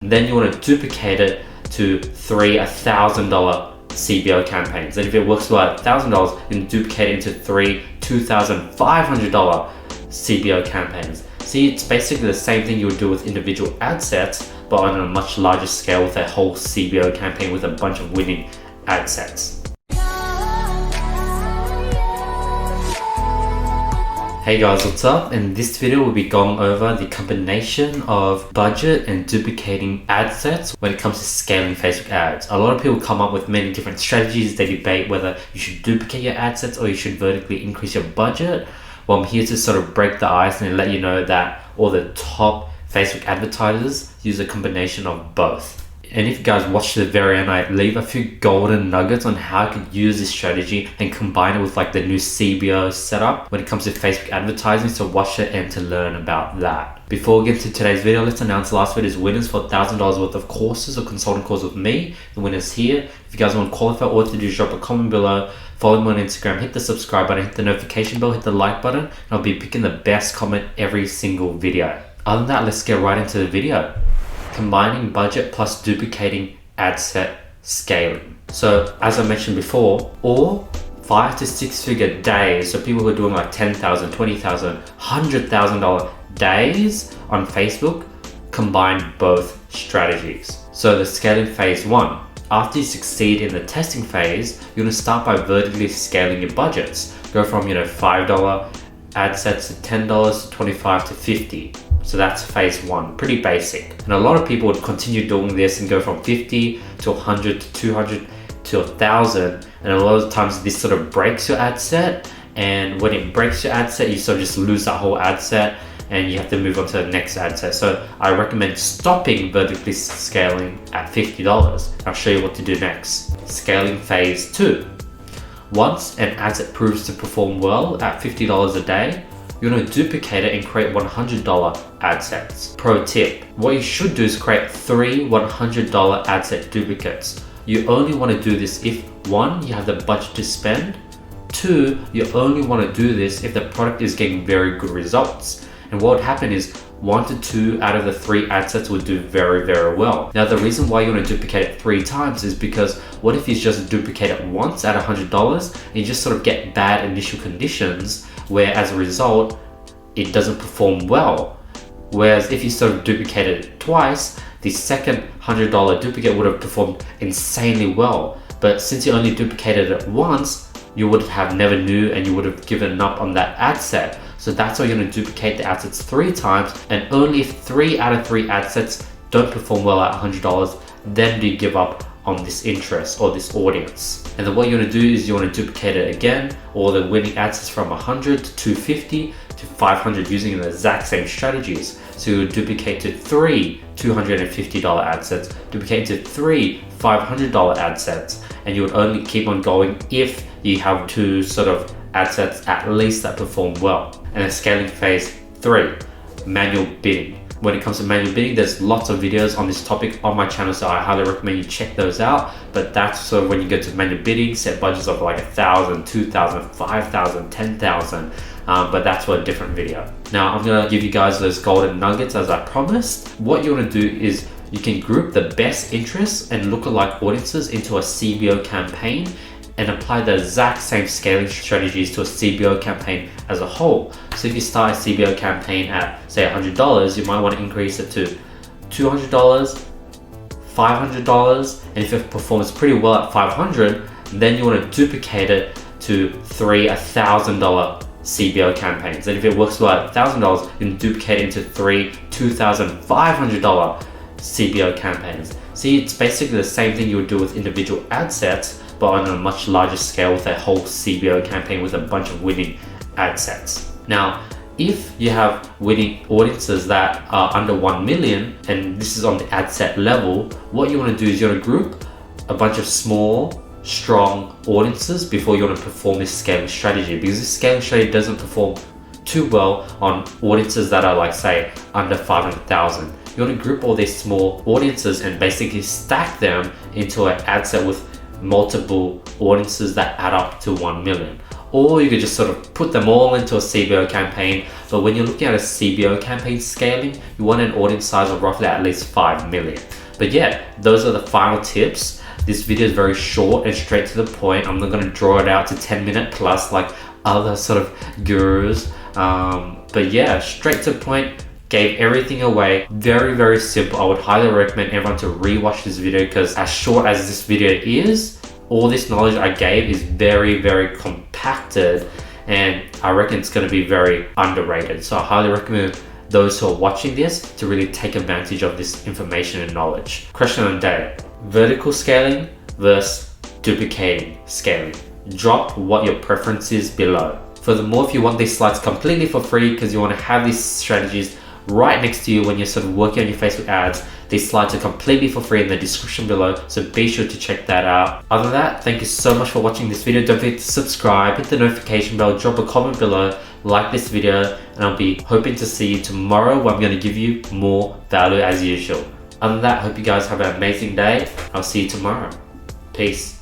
Then you want to duplicate it to 3 $1,000 CBO campaigns. And if it works well at $1,000, you can duplicate it into 3 $2,500 CBO campaigns. See, it's basically the same thing you would do with individual ad sets, but on a much larger scale with a whole CBO campaign with a bunch of winning ad sets. Hey guys, what's up? In this video we'll be going over the combination of budget and duplicating ad sets when it comes to scaling Facebook ads. A lot of people come up with many different strategies. They debate whether you should duplicate your ad sets or you should vertically increase your budget. Well, I'm here to sort of break the ice and let you know that all the top Facebook advertisers use a combination of both. And if you guys watch to the very end, I leave a few golden nuggets on how you could use this strategy and combine it with like the new CBO setup when it comes to Facebook advertising. So watch the end to learn about that. Before we get into today's video, let's announce last video's winners for $1,000 worth of courses or consulting courses with me. The winners here. If you guys want to qualify, all you have to do is drop a comment below, follow me on Instagram, hit the subscribe button, hit the notification bell, hit the like button, and I'll be picking the best comment every single video. Other than that, let's get right into the video. Combining budget plus duplicating ad set scaling. So as I mentioned before, all 5 to 6 figure days, so people who are doing like $10,000, $20,000, $100,000 days on Facebook, combine both strategies. So the scaling phase 1. After you succeed in the testing phase, you're going to start by vertically scaling your budgets. Go from $5 ad sets to $10 to $25 to $50. So that's phase 1, pretty basic. And a lot of people would continue doing this and go from 50 to 100 to 200 to 1,000. And a lot of times this sort of breaks your ad set. And when it breaks your ad set, you sort of just lose that whole ad set and you have to move on to the next ad set. So I recommend stopping vertically scaling at $50. I'll show you what to do next. Scaling phase 2. Once an ad set proves to perform well at $50 a day, you're going to duplicate it and create $100 ad sets. Pro tip, what you should do is create 3 $100 ad set duplicates. You only want to do this if 1, you have the budget to spend, 2, you only want to do this if the product is getting very good results. And what would happen is 1 to 2 out of the 3 ad sets would do very, very well. Now the reason why you want to duplicate it 3 times is because what if you just duplicate it once at $100 and you just sort of get bad initial conditions where as a result it doesn't perform well. Whereas if you sort of duplicated it twice, the second $100 duplicate would have performed insanely well. But since you only duplicated it once, you would have never knew and you would have given up on that ad set. So that's why you're going to duplicate the ad sets 3 times, and only if 3 out of 3 ad sets don't perform well at $100, then do you give up on this interest or this audience. And then what you want to do is you want to duplicate it again, or the winning ad sets from 100 to 250 to 500 using the exact same strategies. So you would duplicate to 3 $250 ad sets, duplicate to 3 $500 ad sets, and you would only keep on going if you have 2 sort of ad sets at least that perform well. And then scaling phase 3, manual bidding. When it comes to manual bidding, there's lots of videos on this topic on my channel, so I highly recommend you check those out. But that's sort of when you go to manual bidding, set budgets of like 1,000, 2,000, 5,000, 10,000. But that's for a different video. Now I'm gonna give you guys those golden nuggets as I promised. What you want to do is you can group the best interests and lookalike audiences into a CBO campaign and apply the exact same scaling strategies to a CBO campaign as a whole. So if you start a CBO campaign at say $100, you might want to increase it to $200, $500, and if it performs pretty well at $500, then you want to duplicate it to 3 $1,000 CBO campaigns. And if it works well at $1,000, you can duplicate it into 3 $2,500 CBO campaigns. See, it's basically the same thing you would do with individual ad sets, but on a much larger scale with a whole CBO campaign with a bunch of winning ad sets. Now, if you have winning audiences that are under 1 million, and this is on the ad set level, what you want to do is you want to group a bunch of small, strong audiences before you want to perform this scaling strategy, because this scaling strategy doesn't perform too well on audiences that are like say under 500,000. You want to group all these small audiences and basically stack them into an ad set with multiple audiences that add up to 1 million. or you could just sort of put them all into a CBO campaign. But when you're looking at a CBO campaign scaling, you want an audience size of roughly at least 5 million. But yeah, those are the final tips. This video is very short and straight to the point. I'm not going to draw it out to 10-minute plus like other sort of gurus. But yeah, straight to the point, gave everything away. Very, very simple. I would highly recommend everyone to rewatch this video, because as short as this video is, all this knowledge I gave is very, very compacted, and I reckon it's going to be very underrated. So I highly recommend those who are watching this to really take advantage of this information and knowledge. Question of the day: vertical scaling versus duplicating scaling. Drop what your preference is below. Furthermore, if you want these slides completely for free because you want to have these strategies right next to you when you're sort of working on your Facebook ads, these slides are completely for free in the description below, so be sure to check that out. Other than that, thank you so much for watching this video. Don't forget to subscribe, hit the notification bell, drop a comment below, like this video, and I'll be hoping to see you tomorrow where I'm going to give you more value as usual. Other than that, hope you guys have an amazing day. I'll see you tomorrow. Peace.